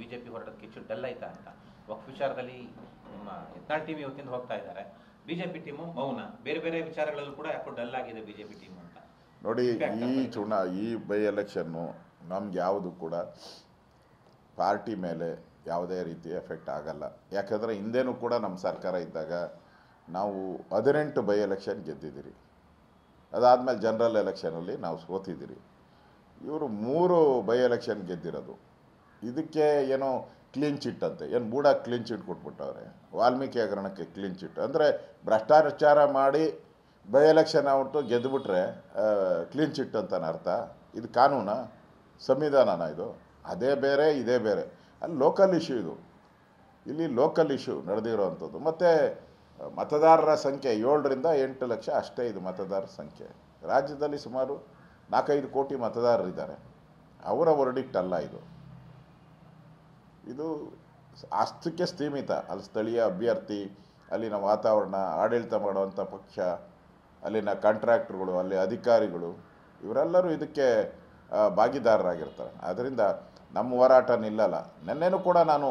BJP ಹೊರಡೋದಕ್ಕೆ ಹೆಚ್ಚು dull ಆಯ್ತಾ ಅಂತ. ವಕ್ಫ್ ವಿಚಾರದಲ್ಲಿ ನಿಮ್ಮ ಯತ್ನಾಳ್ ಟೀಮ್ ಇವತ್ತಿಂದ ಹೋಗ್ತಾ ಇದ್ದಾರೆ, ಬಿಜೆಪಿ ಟೀಮು ಮೌನ. ಬೇರೆ ಬೇರೆ ವಿಚಾರಗಳಲ್ಲೂ ಕೂಡ ಯಾಕೋ ಡಲ್ ಆಗಿದೆ ಬಿಜೆಪಿ ಟೀಮ್ ಅಂತ ನೋಡಿ. ಈ ಬೈ ಎಲೆಕ್ಷನ್ನು ನಮ್ಗೆ ಯಾವುದು ಕೂಡ ಪಾರ್ಟಿ ಮೇಲೆ ಯಾವುದೇ ರೀತಿ ಎಫೆಕ್ಟ್ ಆಗಲ್ಲ. ಯಾಕಂದರೆ ಹಿಂದೇನೂ ಕೂಡ ನಮ್ಮ ಸರ್ಕಾರ ಇದ್ದಾಗ ನಾವು 18 ಬೈ ಎಲೆಕ್ಷನ್ ಗೆದ್ದಿದ್ದೀರಿ. ಅದಾದಮೇಲೆ ಜನರಲ್ ಎಲೆಕ್ಷನಲ್ಲಿ ನಾವು ಸೋತಿದ್ದೀರಿ. ಇವರು 3 ಬೈ ಎಲೆಕ್ಷನ್ ಗೆದ್ದಿರೋದು. ಇದಕ್ಕೆ ಏನೋ ಕ್ಲೀನ್ ಚಿಟ್ ಅಂತೆ, ಏನು ಬೂಡ ಕ್ಲೀನ್ ಚಿಟ್ ಕೊಟ್ಬಿಟ್ಟವ್ರೆ. ವಾಲ್ಮೀಕಿ ಹಗರಣಕ್ಕೆ ಕ್ಲೀನ್ ಚಿಟ್ ಅಂದರೆ ಭ್ರಷ್ಟಾಚಾರ ಮಾಡಿ ಬೈ ಎಲೆಕ್ಷನ್ ಆಗ್ಬಿಟ್ಟು ಗೆದ್ದುಬಿಟ್ರೆ ಕ್ಲೀನ್ ಚಿಟ್ ಅಂತ ಅರ್ಥ. ಇದು ಕಾನೂನಾ, ಸಂವಿಧಾನನ ಇದು? ಅದೇ ಬೇರೆ ಇದೇ ಬೇರೆ. ಅಲ್ಲಿ ಲೋಕಲ್ ಇಶ್ಯೂ ಇದು. ಇಲ್ಲಿ ಲೋಕಲ್ ಇಶ್ಯೂ ನಡೆದಿರೋವಂಥದ್ದು. ಮತ್ತು ಮತದಾರರ ಸಂಖ್ಯೆ 7ರಿಂದ 8 ಲಕ್ಷ ಅಷ್ಟೇ ಇದು ಮತದಾರರ ಸಂಖ್ಯೆ. ರಾಜ್ಯದಲ್ಲಿ ಸುಮಾರು 4-5 ಕೋಟಿ ಮತದಾರರಿದ್ದಾರೆ. ಅವರ ವರ್ಡಿಕ್ಟ್ ಅಲ್ಲ ಇದು. ಇದು ಅಷ್ಟಕ್ಕೆ ಸೀಮಿತ. ಅಲ್ಲಿ ಸ್ಥಳೀಯ ಅಭ್ಯರ್ಥಿ, ಅಲ್ಲಿನ ವಾತಾವರಣ, ಆಡಳಿತ ಮಾಡುವಂಥ ಪಕ್ಷ, ಅಲ್ಲಿನ ಕಾಂಟ್ರಾಕ್ಟ್ರುಗಳು, ಅಲ್ಲಿ ಅಧಿಕಾರಿಗಳು, ಇವರೆಲ್ಲರೂ ಇದಕ್ಕೆ ಭಾಗಿದಾರರಾಗಿರ್ತಾರೆ. ಆದ್ದರಿಂದ ನಮ್ಮ ಹೋರಾಟ ನಿಲ್ಲಲ್ಲ. ನಿನ್ನೆನೂ ಕೂಡ ನಾನು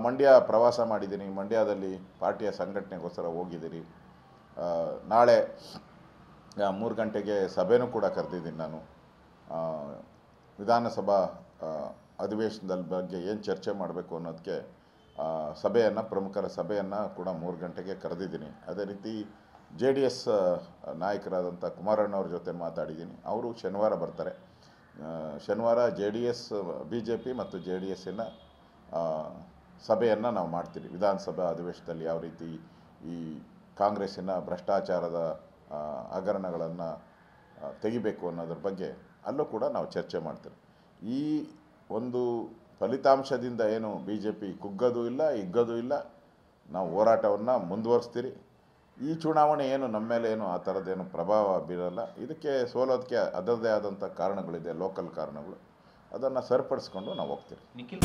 ಮಂಡ್ಯ ಪ್ರವಾಸ ಮಾಡಿದ್ದೀನಿ. ಮಂಡ್ಯದಲ್ಲಿ ಪಾರ್ಟಿಯ ಸಂಘಟನೆಗೋಸ್ಕರ ಹೋಗಿದ್ದೀನಿ. ನಾಳೆ 3 ಗಂಟೆಗೆ ಸಭೆನೂ ಕೂಡ ಕರೆದಿದ್ದೀನಿ ನಾನು. ವಿಧಾನಸಭಾ ಅಧಿವೇಶನದ ಬಗ್ಗೆ ಏನು ಚರ್ಚೆ ಮಾಡಬೇಕು ಅನ್ನೋದಕ್ಕೆ ಪ್ರಮುಖರ ಸಭೆಯನ್ನು ಕೂಡ 3 ಗಂಟೆಗೆ ಕರೆದಿದ್ದೀನಿ. ಅದೇ ರೀತಿ JDS ನಾಯಕರಾದಂಥ ಕುಮಾರಣ್ಣವ್ರ ಜೊತೆ ಮಾತಾಡಿದ್ದೀನಿ. ಅವರು ಶನಿವಾರ ಬರ್ತಾರೆ. ಶನಿವಾರ JDS, BJP ಮತ್ತು JDSನ ಸಭೆಯನ್ನು ನಾವು ಮಾಡ್ತೀವಿ. ವಿಧಾನಸಭಾ ಅಧಿವೇಶನದಲ್ಲಿ ಯಾವ ರೀತಿ ಈ ಕಾಂಗ್ರೆಸ್ಸಿನ ಭ್ರಷ್ಟಾಚಾರದ ಹಗರಣಗಳನ್ನು ತೆಗಿಬೇಕು ಅನ್ನೋದ್ರ ಬಗ್ಗೆ ಅಲ್ಲೂ ಕೂಡ ನಾವು ಚರ್ಚೆ ಮಾಡ್ತೀವಿ. ಈ ಒಂದು ಫಲಿತಾಂಶದಿಂದ ಏನು BJP ಕುಗ್ಗೋದು ಇಲ್ಲ, ಹಿಗ್ಗೋದು ಇಲ್ಲ. ನಾವು ಹೋರಾಟವನ್ನು ಮುಂದುವರಿಸ್ತೀರಿ. ಈ ಚುನಾವಣೆ ಏನು ನಮ್ಮ ಮೇಲೆ ಏನು ಆ ಥರದ್ದೇನು ಪ್ರಭಾವ ಬೀರಲ್ಲ. ಇದಕ್ಕೆ ಸೋಲೋದಕ್ಕೆ ಅದರದ್ದೇ ಆದಂಥ ಕಾರಣಗಳಿದೆ, ಲೋಕಲ್ ಕಾರಣಗಳು. ಅದನ್ನು ಸರಿಪಡಿಸ್ಕೊಂಡು ನಾವು ಹೋಗ್ತೀವಿ. ನಿಖಿಲ್